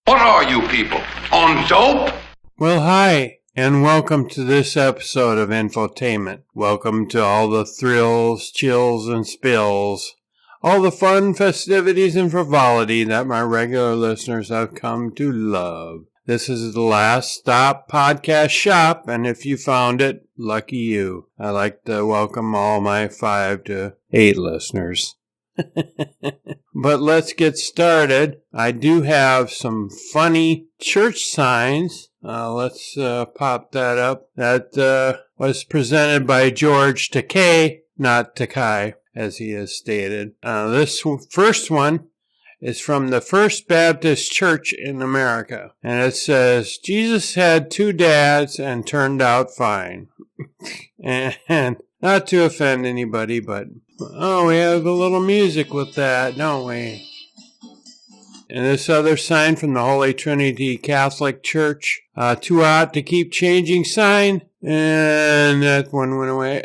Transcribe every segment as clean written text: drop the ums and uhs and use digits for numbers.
What are you people, on dope? Well, hi, and welcome to this episode of Infotainment. Welcome to all the thrills, chills, and spills. All the fun, festivities, and frivolity that my regular listeners have come to love. This is the Last Stop Podcast Shop, and if you found it, lucky you. I like to welcome all my 5 to 8 listeners. But let's get started. I do have some funny church signs. Let's pop that up. That was presented by George Takei, not Takai, as he has stated. This first one is from the First Baptist Church in America. And it says, Jesus had 2 dads and turned out fine. And not to offend anybody, but we have a little music with that, don't we? And this other sign from the Holy Trinity Catholic Church, too hot to keep changing sign, and that one went away.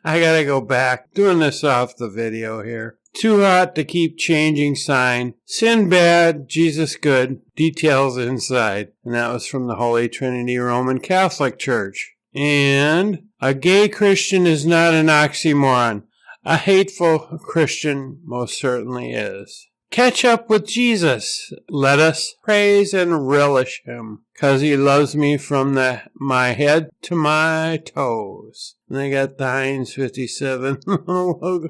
I gotta go back, doing this off the video here. Too hot to keep changing sign, sin bad, Jesus good, details inside. And that was from the Holy Trinity Roman Catholic Church. And a gay Christian is not an oxymoron. A hateful Christian most certainly is. Catch up with Jesus. Let us praise and relish him, 'cause he loves me from my head to my toes. And they got the Heinz 57 logo.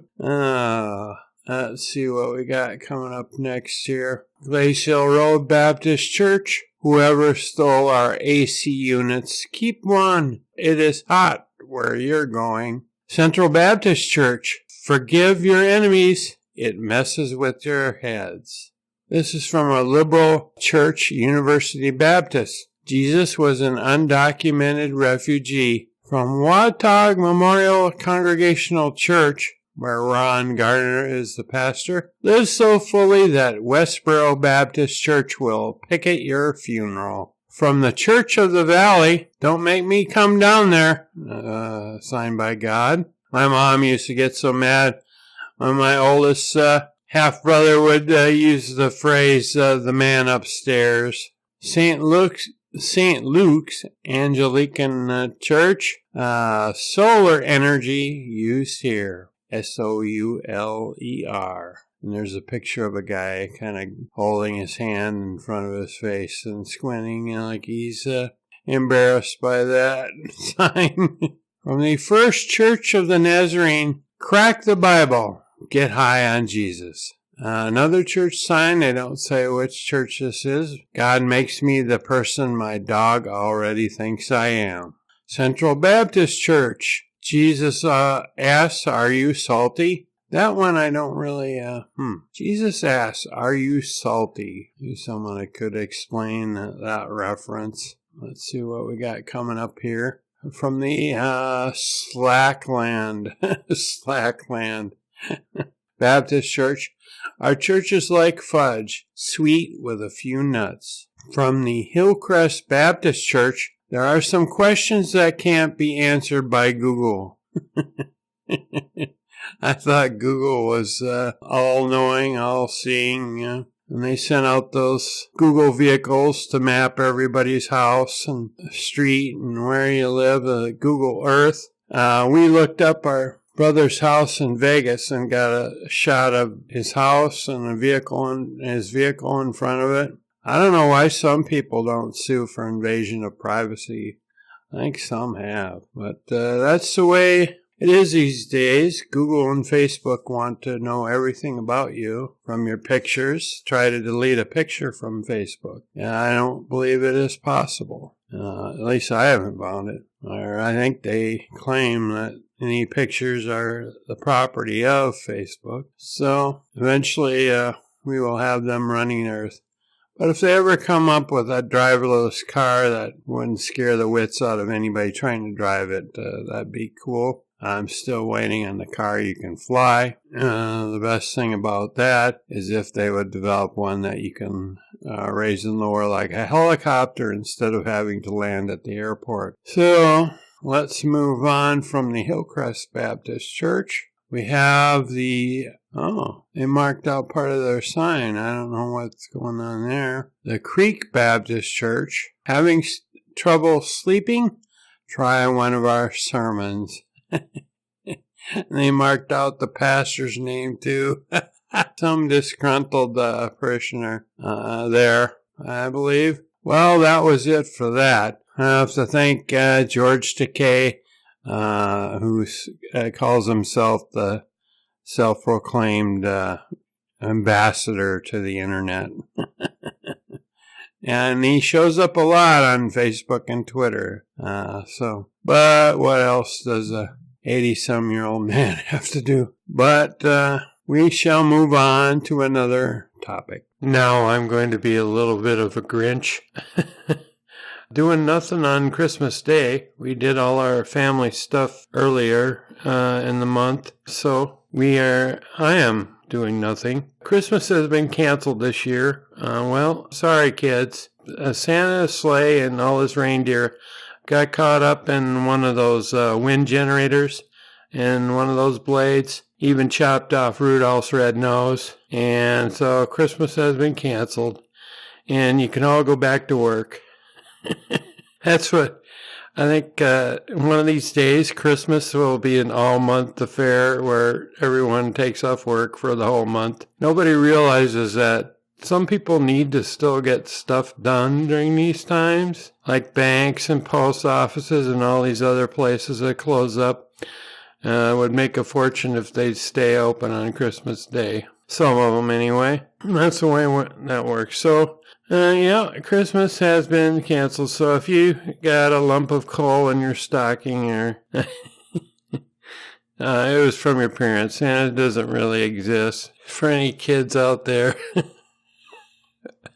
Let's see what we got coming up next here. Glacial Road Baptist Church. Whoever stole our AC units, keep one. It is hot where you're going. Central Baptist Church. Forgive your enemies. It messes with your heads. This is from a liberal church, University Baptist. Jesus was an undocumented refugee from Watauga Memorial Congregational Church, where Ron Gardner is the pastor, lives so fully that Westboro Baptist Church will picket your funeral. From the Church of the Valley, don't make me come down there, signed by God. My mom used to get so mad when my oldest half-brother would use the phrase, the man upstairs. St. Luke's Anglican Church, solar energy used here. SOULER. And there's a picture of a guy kind of holding his hand in front of his face and squinting like he's embarrassed by that sign. From the First Church of the Nazarene, crack the Bible, get high on Jesus. Another church sign, they don't say which church this is. God makes me the person my dog already thinks I am. Central Baptist Church. Jesus asks, are you salty? That one I don't really, Jesus asks, are you salty? Maybe someone could explain that reference. Let's see what we got coming up here. From the Slackland Baptist Church. Our church is like fudge, sweet with a few nuts. From the Hillcrest Baptist Church. There are some questions that can't be answered by Google. I thought Google was all-knowing, all-seeing. And they sent out those Google vehicles to map everybody's house and street and where you live, Google Earth. We looked up our brother's house in Vegas and got a shot of his house and his vehicle in front of it. I don't know why some people don't sue for invasion of privacy. I think some have. But that's the way it is these days. Google and Facebook want to know everything about you from your pictures. Try to delete a picture from Facebook. And I don't believe it is possible. At least I haven't found it. Or I think they claim that any pictures are the property of Facebook. So eventually we will have them running Earth. But if they ever come up with a driverless car that wouldn't scare the wits out of anybody trying to drive it, that'd be cool. I'm still waiting on the car you can fly. The best thing about that is if they would develop one that you can raise in the air like a helicopter instead of having to land at the airport. So let's move on from the Hillcrest Baptist Church. We have the Oh, they marked out part of their sign. I don't know what's going on there. The Creek Baptist Church. Having trouble sleeping? Try one of our sermons. They marked out the pastor's name, too. Some disgruntled parishioner there, I believe. Well, that was it for that. I have to thank George Takei, who calls himself the self-proclaimed ambassador to the internet. And he shows up a lot on Facebook and Twitter. But what else does a 80-some-year-old man have to do? But we shall move on to another topic. Now I'm going to be a little bit of a Grinch. Doing nothing on Christmas Day. We did all our family stuff earlier in the month, so I am doing nothing. Christmas has been canceled this year. Well, sorry kids. Santa's sleigh and all his reindeer got caught up in one of those wind generators and one of those blades. Even chopped off Rudolph's red nose. And so Christmas has been canceled. And you can all go back to work. That's what I think. One of these days, Christmas will be an all-month affair where everyone takes off work for the whole month. Nobody realizes that some people need to still get stuff done during these times, like banks and post offices and all these other places that close up. Would make a fortune if they'd stay open on Christmas Day. Some of them, anyway. That's the way that works. So, Christmas has been canceled. So if you got a lump of coal in your stocking, or it was from your parents, and it doesn't really exist for any kids out there.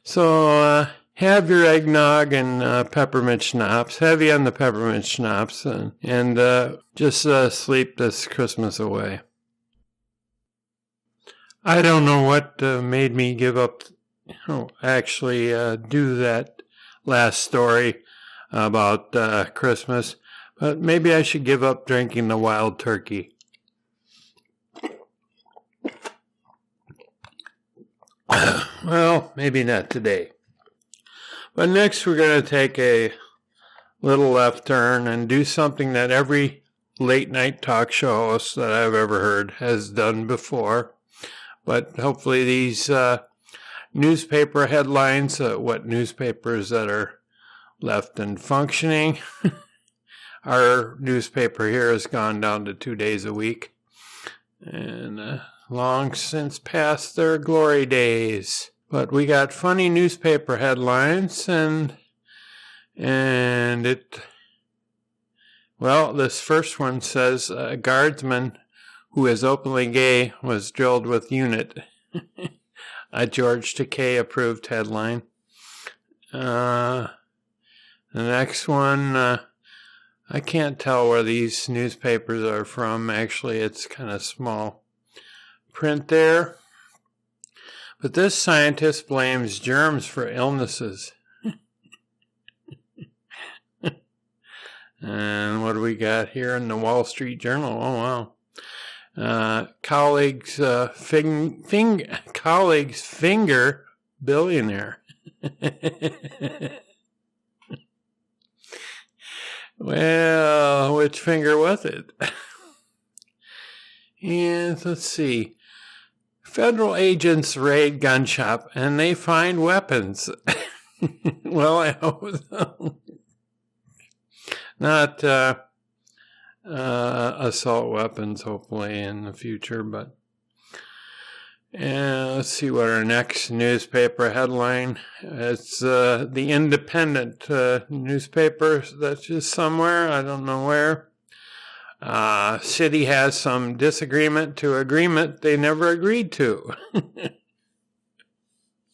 So have your eggnog and peppermint schnapps. Heavy on the peppermint schnapps, and just sleep this Christmas away. I don't know what made me give up, do that last story about Christmas, but maybe I should give up drinking the wild turkey. Well, maybe not today. But next we're going to take a little left turn and do something that every late night talk show host that I've ever heard has done before. But hopefully these newspaper headlines, what newspapers that are left and functioning. Our newspaper here has gone down to 2 days a week. And long since past their glory days. But we got funny newspaper headlines, and this first one says a guardsman who is openly gay was drilled with unit. A George Takei approved headline. The next one, I can't tell where these newspapers are from. Actually, it's kind of small print there. But this scientist blames germs for illnesses. And what do we got here in the Wall Street Journal? Oh, wow. Colleagues finger billionaire. Well, which finger was it? And let's see. Federal agents raid gun shop and they find weapons. Well, I hope so. Not assault weapons, hopefully, in the future, but let's see what our next newspaper headline. It's the Independent newspaper that's just somewhere, I don't know where. City has some disagreement to agreement they never agreed to.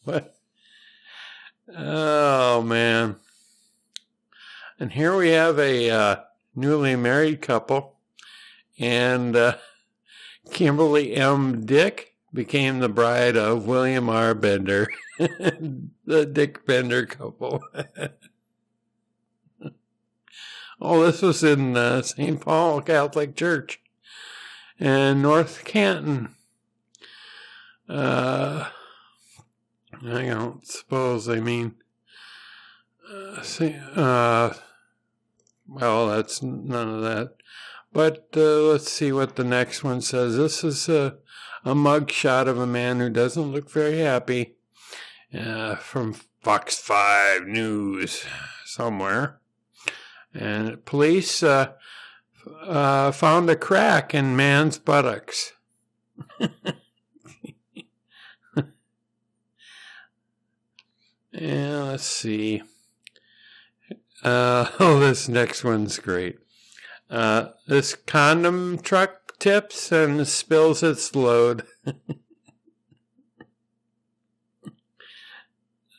What? Oh, man. And here we have a newly married couple, and Kimberly M. Dick became the bride of William R. Bender, the Dick Bender couple. Oh, this was in St. Paul Catholic Church in North Canton. I don't suppose they mean. Well, that's none of that. But let's see what the next one says. This is a mug shot of a man who doesn't look very happy, from Fox 5 News somewhere. And police found a crack in man's buttocks. Yeah, let's see. This next one's great. This condom truck tips and spills its load.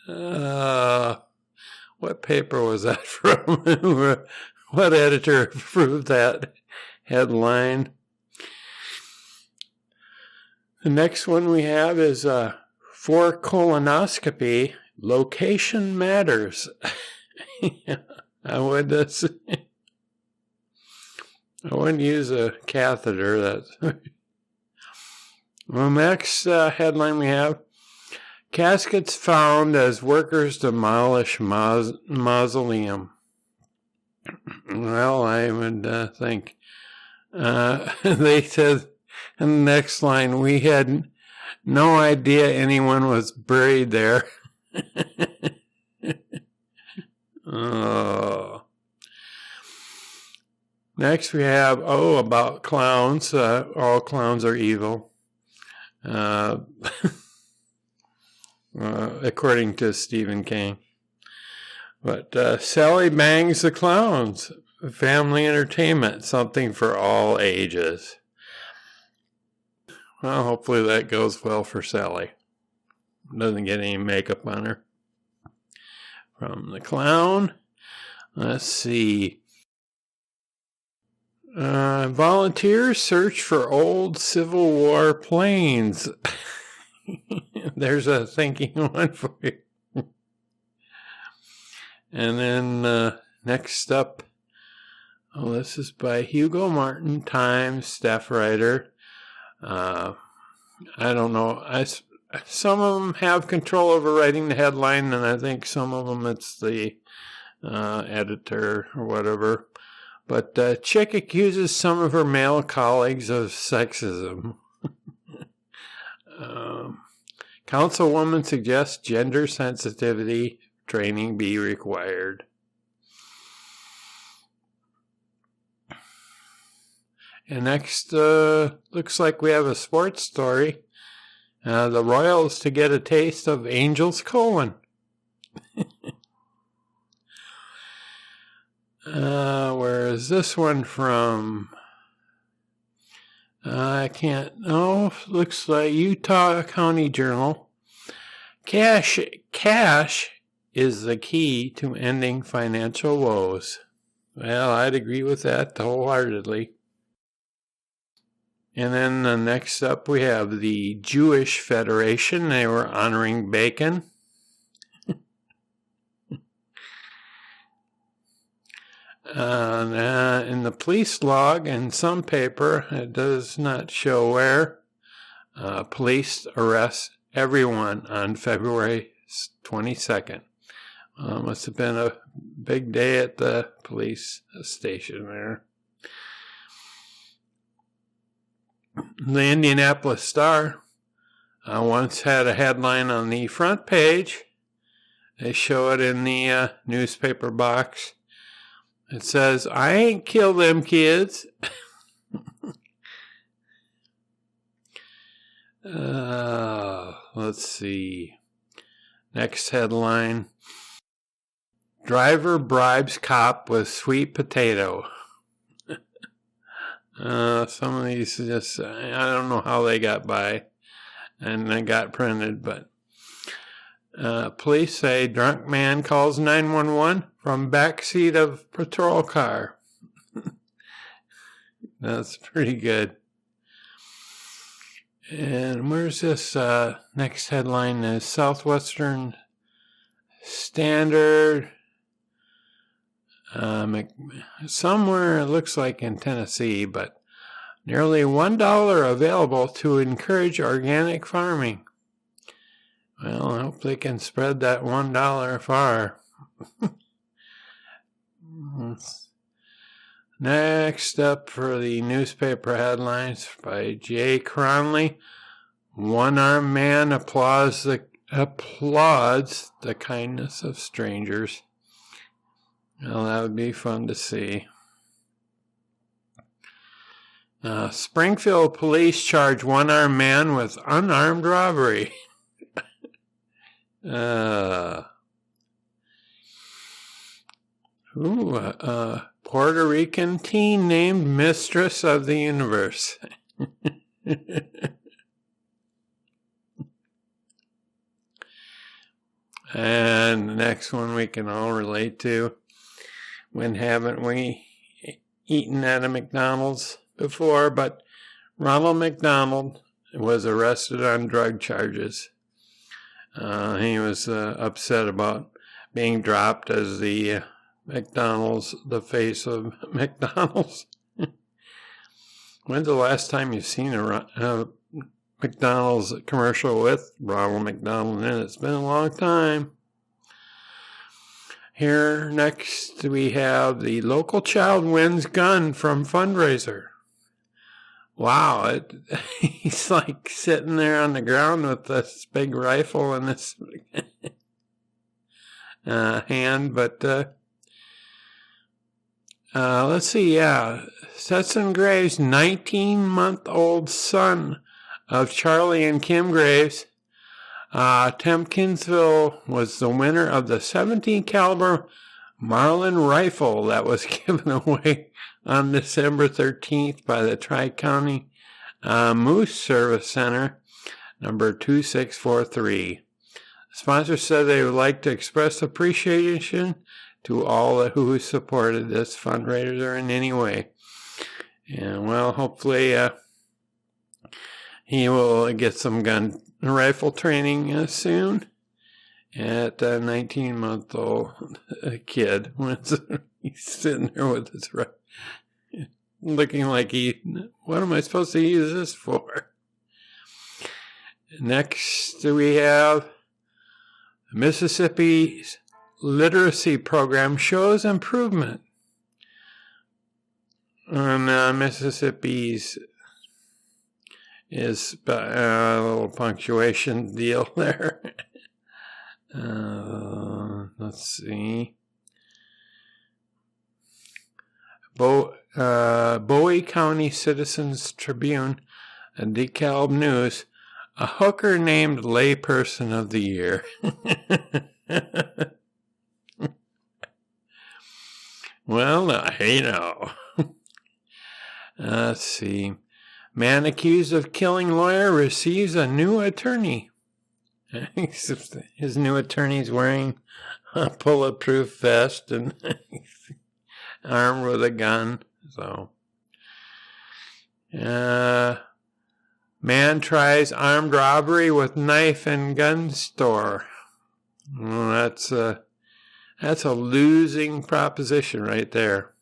What paper was that from? What editor approved that headline? The next one we have is for colonoscopy, location matters. I wouldn't use a catheter. Well, next headline we have: caskets found as workers demolish mausoleum. Well, I would think. They said in the next line, we had no idea anyone was buried there. Oh. Next we have, about clowns. All clowns are evil. According to Stephen King. But Sally Bangs the Clowns. Family entertainment. Something for all ages. Well, hopefully that goes well for Sally. Doesn't get any makeup on her. From the clown. Let's see. Volunteers search for old Civil War planes. There's a thinking one for you. And then next up, this is by Hugo Martin, Times staff writer. I don't know. Some of them have control over writing the headline, and I think some of them it's the editor or whatever. But chick accuses some of her male colleagues of sexism. Councilwoman suggests gender sensitivity training be required. And next, looks like we have a sports story. The Royals to get a taste of Angels colon. Where is this one from? I can't. Oh, looks like Utah County Journal. Cash is the key to ending financial woes. Well, I'd agree with that wholeheartedly. And then next up we have the Jewish Federation. They were honoring bacon. In the police log in some paper, it does not show where, police arrest everyone on February 22nd. Must have been a big day at the police station there. The Indianapolis Star once had a headline on the front page. They show it in the newspaper box. It says, I ain't killed them kids. Let's see. Next headline. Driver bribes cop with sweet potato. Some of these just, I don't know how they got by and they got printed, but police say drunk man calls 911 from backseat of patrol car. That's pretty good. And where's this next headline is Southwestern Standard. Somewhere it looks like in Tennessee, but Nearly $1 available to encourage organic farming. Well, I hope they can spread that $1 far. Next up for the newspaper headlines by Jay Cronley. One-armed man applauds the kindness of strangers. Well, that would be fun to see. Springfield police charge one-armed man with unarmed robbery. Puerto Rican teen named Mistress of the Universe. And the next one we can all relate to. When haven't we eaten at a McDonald's before? But Ronald McDonald was arrested on drug charges. He was upset about being dropped as the face of McDonald's. When's the last time you've seen a McDonald's commercial with Ronald McDonald in it? It's been a long time. Here next we have the local child wins gun from fundraiser. Wow, he's like sitting there on the ground with this big rifle in his hand, but let's see, Stetson Graves, 19-month-old son of Charlie and Kim Graves, Tompkinsville was the winner of the 17 caliber Marlin rifle that was given away on December 13th by the Tri-County Moose Service Center, number 2643. The sponsor said they would like to express appreciation to all who supported this fundraiser in any way. And, well, hopefully he will get some rifle training soon. At a 19-month-old kid, he's sitting there with his rifle, looking like what am I supposed to use this for? Next, we have Mississippi's literacy program shows improvement. On Mississippi's is a little punctuation deal there. Let's see. Bowie County Citizens Tribune and DeKalb News, a hooker named Layperson of the Year. Well, hey now. Let's see. Man accused of killing lawyer receives a new attorney. His new attorney's wearing a bulletproof vest and armed with a gun. So, man tries armed robbery with knife in gun store. Well, that's a losing proposition right there.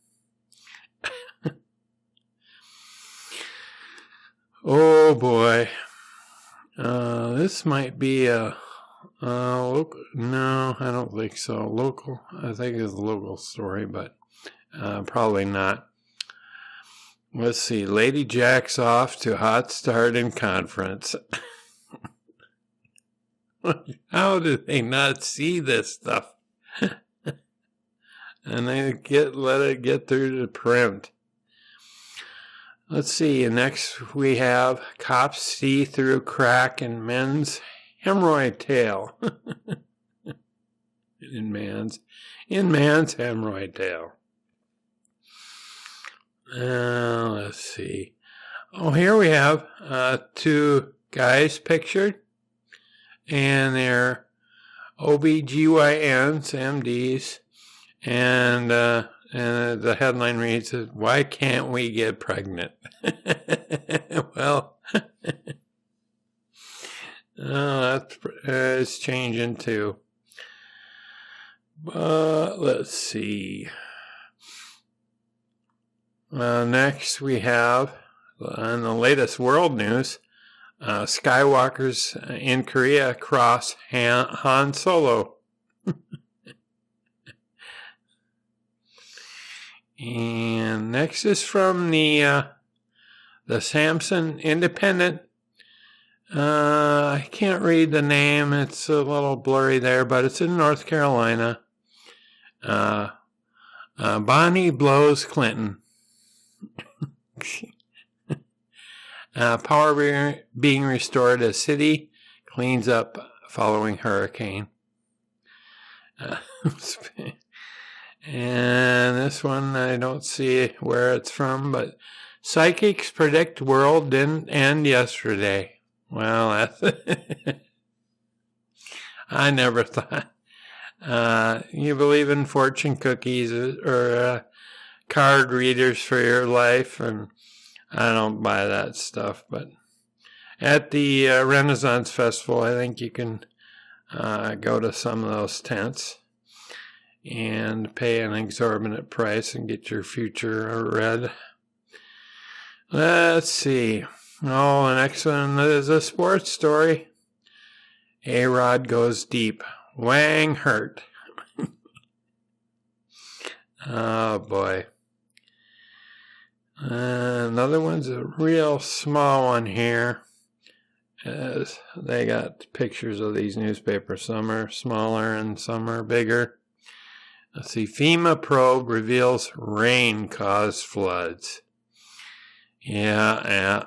Oh boy. This might be local. No, I don't think so. Local. I think it's a local story, but probably not. Let's see. Lady jacks off to hot start in conference. How did they not see this stuff? And they let it get through the print. Let's see. Next we have cops see through crack in men's hemorrhoid tail. in man's hemorrhoid tail. Let's see. Oh, here we have two guys pictured, and they're OBGYNs, MDs, and the headline reads, "Why can't we get pregnant?" Well, that's changing too. But let's see. Next we have On the latest world news, Skywalkers in Korea cross Han Solo. And next is from the Samson Independent. I can't read the name. It's a little blurry there, but it's in North Carolina. Bonnie blows Clinton. Power being restored as city cleans up following hurricane. And this one, I don't see where it's from, but psychics predict world didn't end yesterday. Well, that's I never thought. You believe in fortune cookies or card readers for your life, and I don't buy that stuff. But at the Renaissance Festival, I think you can go to some of those tents and pay an exorbitant price and get your future read. Let's see. Oh, the next one is a sports story. A-Rod goes deep. Wang hurt. Oh, boy. Another one's a real small one here. As they got pictures of these newspapers. Some are smaller and some are bigger. Let's see. FEMA probe reveals rain caused floods. Yeah.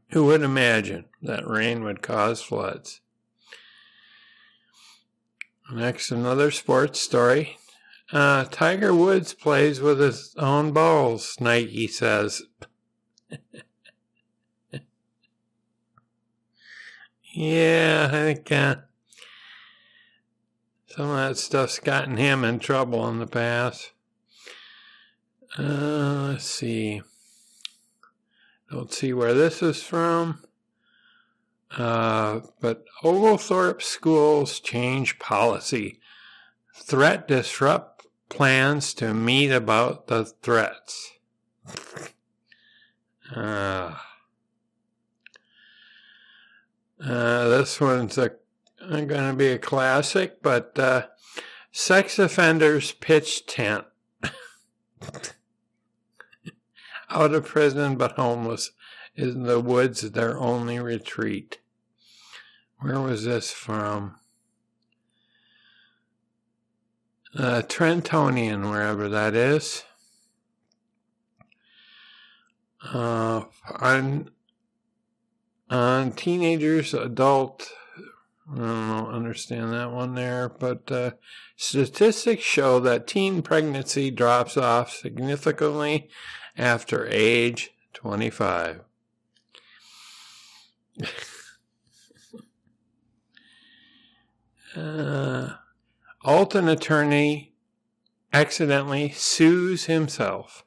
Who would imagine that rain would cause floods? Next, another sports story. Tiger Woods plays with his own balls, Nike says. Yeah, I think some of that stuff's gotten him in trouble in the past. Let's see. Don't see where this is from. But Oglethorpe schools change policy. Threat disrupt plans to meet about the threats. This one's going to be a classic, but sex offenders pitch tent. Out of prison but homeless, is in the woods their only retreat. Where was this from? Trentonian, wherever that is. On teenagers, adult, I don't understand that one there, but statistics show that teen pregnancy drops off significantly after age 25. Alton attorney accidentally sues himself.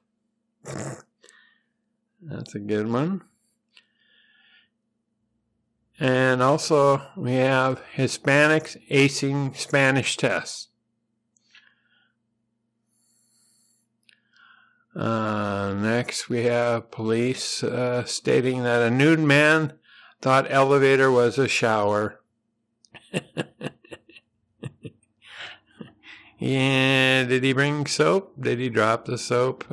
That's a good one. And also we have Hispanics acing Spanish tests. Next we have police stating that a nude man thought elevator was a shower. Yeah, did he bring soap? Did he drop the soap?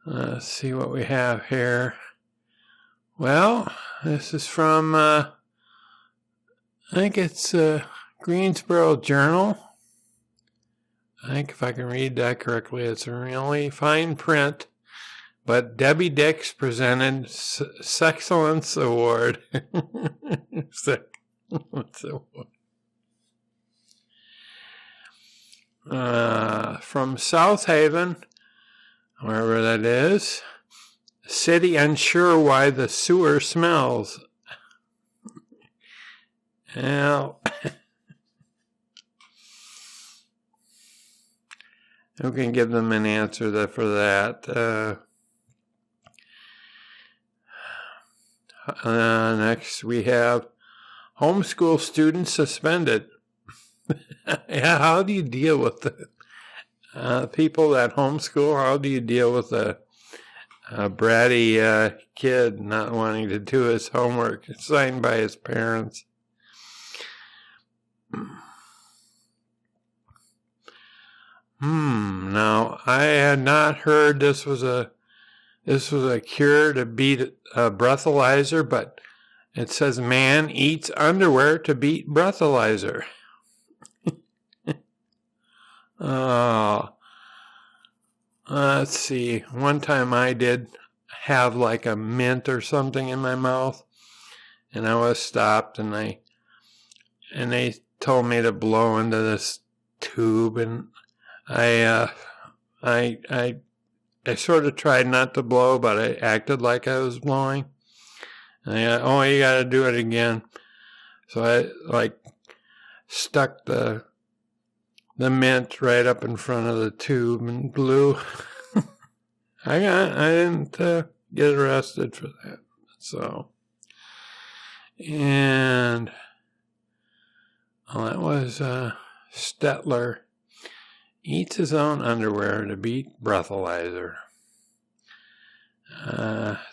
Let's see what we have here. Well, this is from, I think it's Greensboro Journal. I think if I can read that correctly, it's a really fine print. But Debbie Dix presented Sexcellence Award. Sexcellence Award. From South Haven, wherever that is, city unsure why the sewer smells. Well, who can give them an answer for that? Next, we have homeschool students suspended. Yeah, how do you deal with People that homeschool, how do you deal with a bratty kid not wanting to do his homework assigned by his parents? Now, I had not heard this was a cure to beat a breathalyzer, but it says man eats underwear to beat breathalyzer. Oh, let's see. One time I did have like a mint or something in my mouth, and I was stopped, and they told me to blow into this tube, and I sort of tried not to blow, but I acted like I was blowing. And you got to do it again. So I stuck the mint right up in front of the tube and blew. I didn't get arrested for that. So, and that was Stetler. Eats his own underwear to beat breathalyzer.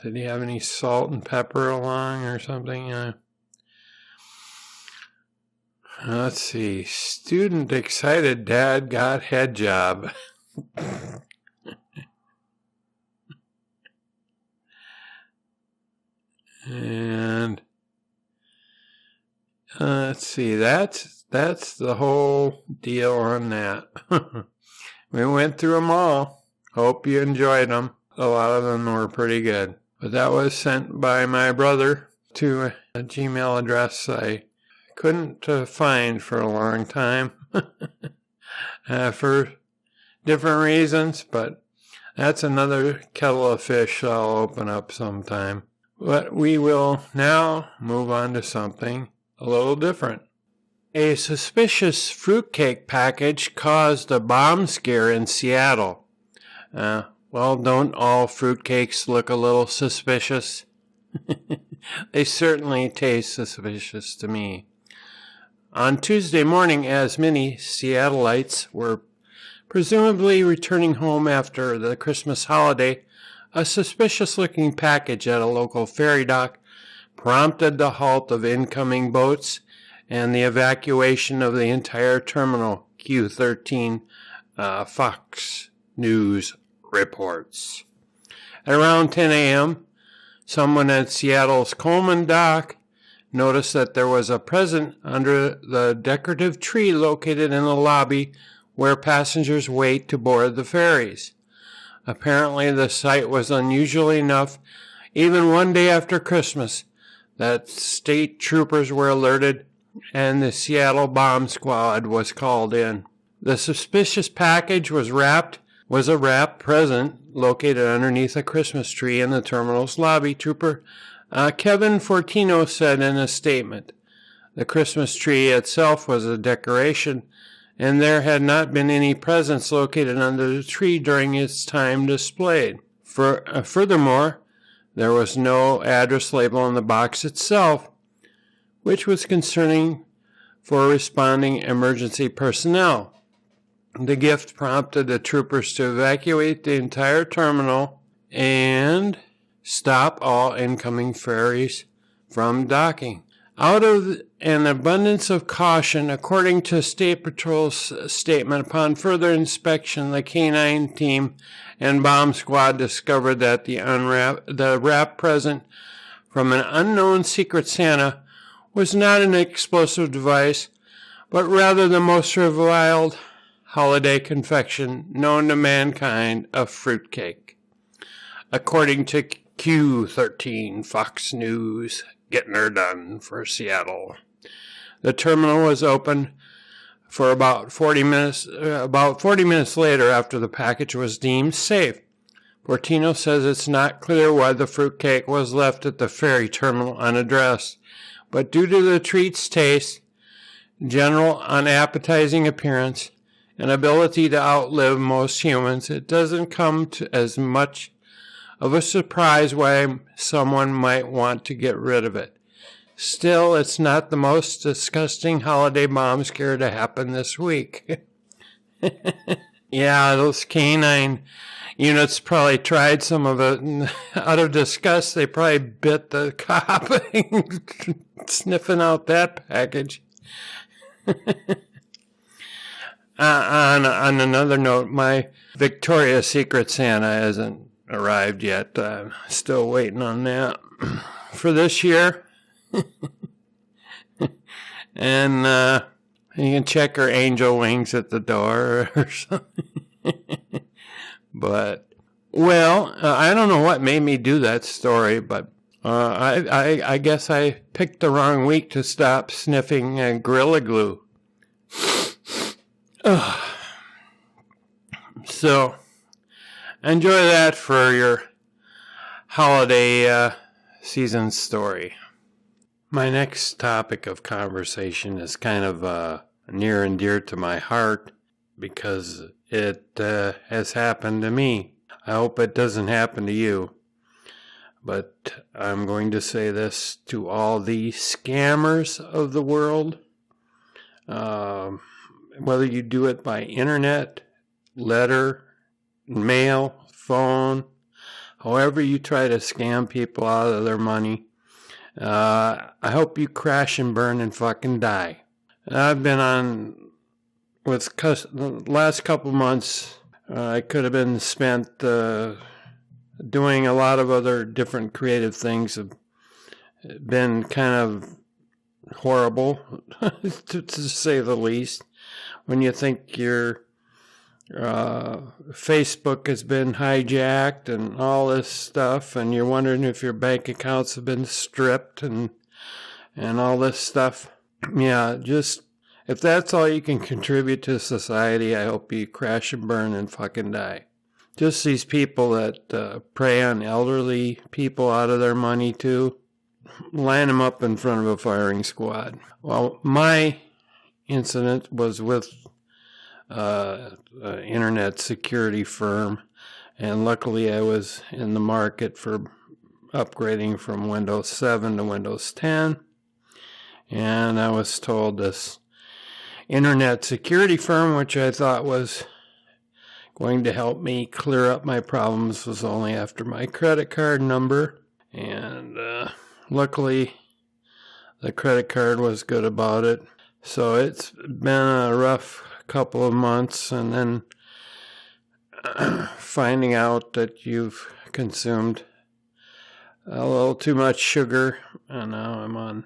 Did he have any salt and pepper along or something? Let's see. Student excited dad got head job. And let's see. That's the whole deal on that. We went through them all. Hope you enjoyed them. A lot of them were pretty good. But that was sent by my brother to a Gmail address I couldn't find for a long time for different reasons, but that's another kettle of fish I'll open up sometime. But we will now move on to something a little different. A suspicious fruitcake package caused a bomb scare in Seattle. Well, don't all fruitcakes look a little suspicious? They certainly taste suspicious to me. On Tuesday morning, as many Seattleites were presumably returning home after the Christmas holiday, a suspicious-looking package at a local ferry dock prompted the halt of incoming boats and the evacuation of the entire terminal, Q13 Fox News reports. At around 10 a.m., someone at Seattle's Coleman Dock noticed that there was a present under the decorative tree located in the lobby where passengers wait to board the ferries. Apparently, the sight was unusual enough, even one day after Christmas, that state troopers were alerted and the Seattle bomb squad was called in. The suspicious package was a wrapped present located underneath a Christmas tree in the terminal's lobby. Trooper Kevin Fortino said in a statement, the Christmas tree itself was a decoration, and there had not been any presents located under the tree during its time displayed. Furthermore, there was no address label on the box itself, which was concerning for responding emergency personnel. The gift prompted the troopers to evacuate the entire terminal and stop all incoming ferries from docking. Out of an abundance of caution, according to State Patrol's statement, upon further inspection, the K-9 team and bomb squad discovered that the wrap present from an unknown Secret Santa was not an explosive device, but rather the most reviled holiday confection known to mankind, a fruitcake. According to Q13 Fox News, getting her done for Seattle. The terminal was open for about 40 minutes later after the package was deemed safe. Fortino says it's not clear why the fruitcake was left at the ferry terminal unaddressed, but due to the treat's taste, general unappetizing appearance, and ability to outlive most humans, it doesn't come to as much of a surprise why someone might want to get rid of it. Still, it's not the most disgusting holiday bomb scare to happen this week. Yeah, those canine units probably tried some of it, and out of disgust, they probably bit the cop sniffing out that package. On another note, my Victoria's Secret Santa hasn't arrived yet. I'm still waiting on that for this year. And you can check her angel wings at the door or something. But, well, I don't know what made me do that story, but I guess I picked the wrong week to stop sniffing Gorilla Glue. So, enjoy that for your holiday season story. My next topic of conversation is kind of near and dear to my heart because it has happened to me. I hope it doesn't happen to you. But I'm going to say this to all the scammers of the world. Whether you do it by internet, letter, mail, phone, however you try to scam people out of their money, I hope you crash and burn and fucking die. I've been on with the last couple months. I could have been spent doing a lot of other different creative things. Have been kind of horrible, to say the least. When you think your Facebook has been hijacked and all this stuff, and you're wondering if your bank accounts have been stripped and all this stuff. Yeah, just if that's all you can contribute to society, I hope you crash and burn and fucking die. Just these people that prey on elderly people out of their money too, line them up in front of a firing squad. Well, my incident was with an internet security firm, and luckily I was in the market for upgrading from Windows 7 to Windows 10, and I was told this internet security firm, which I thought was going to help me clear up my problems, was only after my credit card number, and luckily the credit card was good about it. So it's been a rough couple of months, and then finding out that you've consumed a little too much sugar, and now I'm on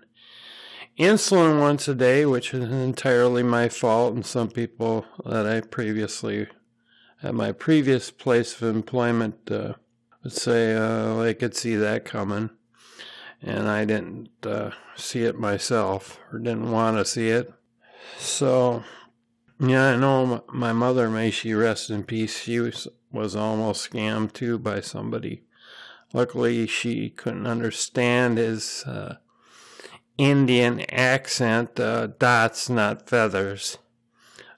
insulin once a day, which is entirely my fault, and some people that I previously, at my previous place of employment, would say they could see that coming, and I didn't see it myself, or didn't want to see it. So, yeah, I know my mother, may she rest in peace, she was almost scammed too by somebody. Luckily, she couldn't understand his Indian accent, dots, not feathers.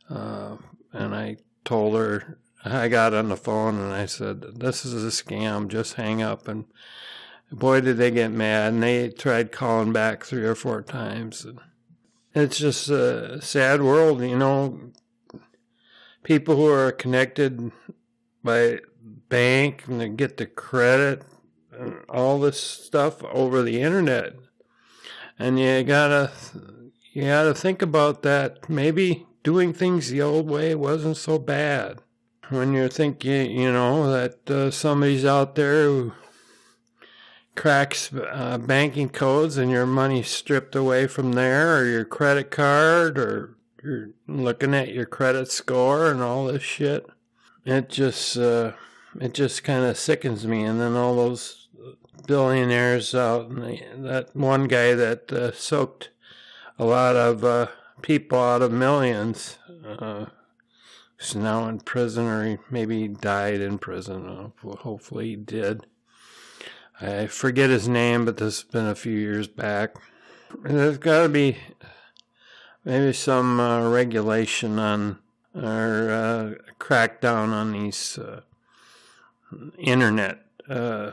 And I told her, I got on the phone and I said, this is a scam, just hang up. And boy, did they get mad, and they tried calling back 3 or 4 times. It's just a sad world, you know. People who are connected by bank and they get the credit and all this stuff over the internet. And you gotta think about that. Maybe doing things the old way wasn't so bad. When you think, you know, that somebody's out there who cracks banking codes and your money's stripped away from there, or your credit card, or you're looking at your credit score and all this shit. It just kind of sickens me. And then all those billionaires out, and that one guy that soaked a lot of people out of millions, who's now in prison, or he maybe died in prison. Hopefully he did. I forget his name, but this has been a few years back. And there's got to be maybe some regulation on, or crackdown on these internet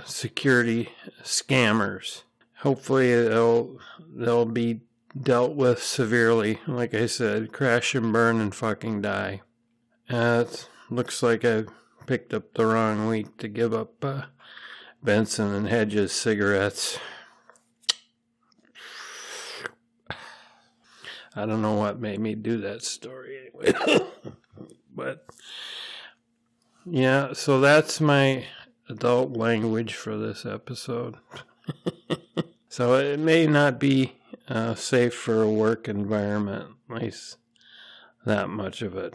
security scammers. Hopefully they'll be dealt with severely. Like I said, crash and burn and fucking die. Looks like I picked up the wrong week to give up Benson and Hedges cigarettes. I don't know what made me do that story anyway. But, yeah, so that's my adult language for this episode. So it may not be safe for a work environment, at least that much of it,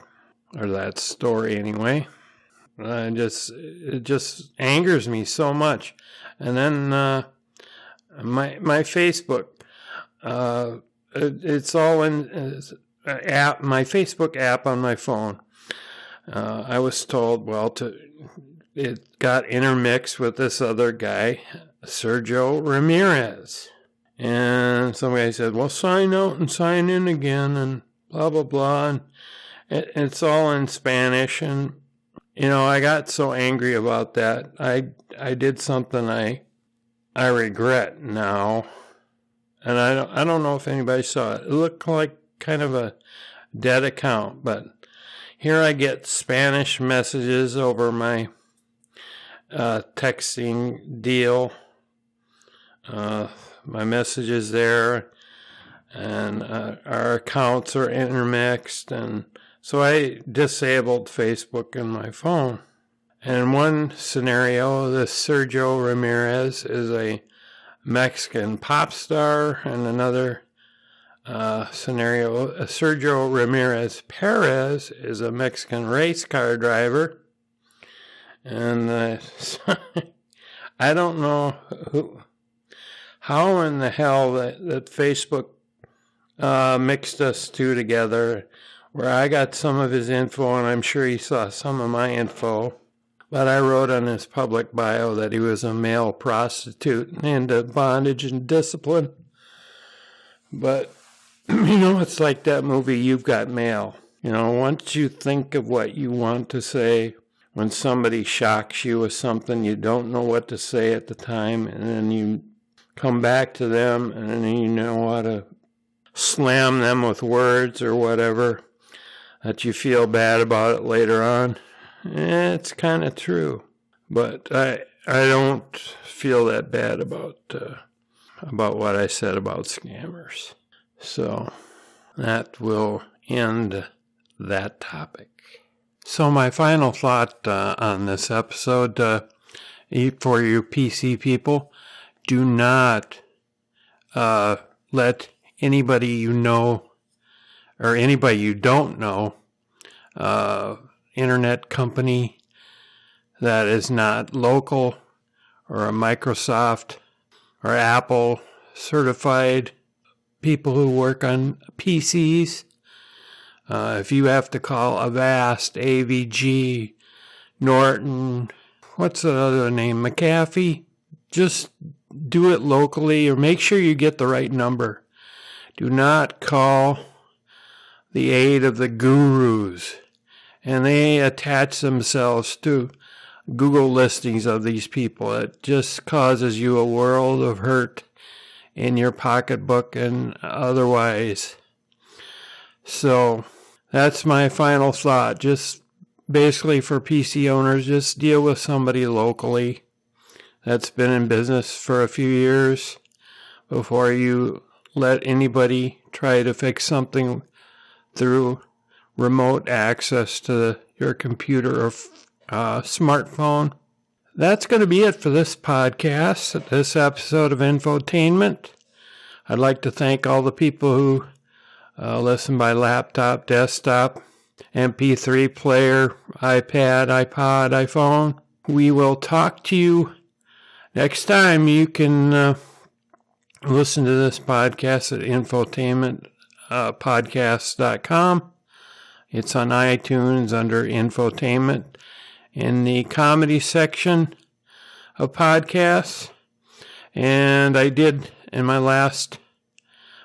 or that story anyway. It just angers me so much. And then my Facebook, it's all in app. My Facebook app on my phone. I was told, it got intermixed with this other guy, Sergio Ramirez. And somebody said, well, sign out and sign in again and blah, blah, blah. And it's all in Spanish. And, I got so angry about that. I did something I regret now. And I don't know if anybody saw it. It looked like kind of a dead account, but here I get Spanish messages over my texting deal. My messages there, and our accounts are intermixed, and so I disabled Facebook in my phone. And in one scenario, this Sergio Ramirez is a Mexican pop star, and another scenario, Sergio Ramirez Perez is a Mexican race car driver. And I don't know how in the hell that Facebook mixed us two together, where I got some of his info, and I'm sure he saw some of my info. But I wrote on his public bio that he was a male prostitute into bondage and discipline. But, it's like that movie, You've Got Mail. Once you think of what you want to say, when somebody shocks you with something, you don't know what to say at the time, and then you come back to them, and then you know how to slam them with words or whatever, that you feel bad about it later on. It's kind of true, but I don't feel that bad about what I said about scammers. So that will end that topic. So my final thought on this episode, for you PC people, do not let anybody you know or anybody you don't know, internet company that is not local or a Microsoft or Apple certified people who work on PCs. If you have to call Avast, AVG, Norton, what's the other name, McAfee, just do it locally, or make sure you get the right number. Do not call the aid of the gurus. And they attach themselves to Google listings of these people. It just causes you a world of hurt in your pocketbook and otherwise. So that's my final thought. Just basically for PC owners, just deal with somebody locally that's been in business for a few years before you let anybody try to fix something through remote access to your computer or smartphone. That's going to be it for this podcast, this episode of Infotainment. I'd like to thank all the people who listen by laptop, desktop, MP3 player, iPad, iPod, iPhone. We will talk to you next time. You can listen to this podcast at infotainmentpodcast.com. It's on iTunes under Infotainment in the comedy section of podcasts. And I did, in my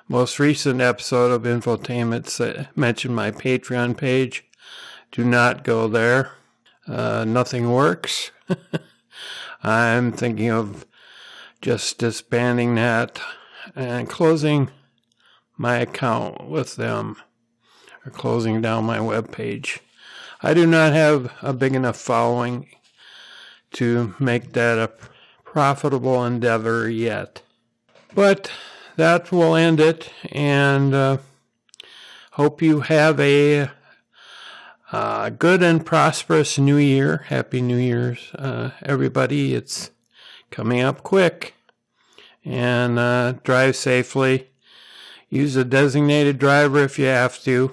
most recent episode of Infotainment, mention my Patreon page. Do not go there. Nothing works. I'm thinking of just disbanding that and closing my account with them, or closing down my webpage. I do not have a big enough following to make that a profitable endeavor yet. But that will end it, and hope you have a good and prosperous New Year. Happy New Year's, everybody. It's coming up quick. And drive safely. Use a designated driver if you have to.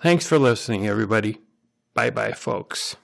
Thanks for listening, everybody. Bye-bye, folks.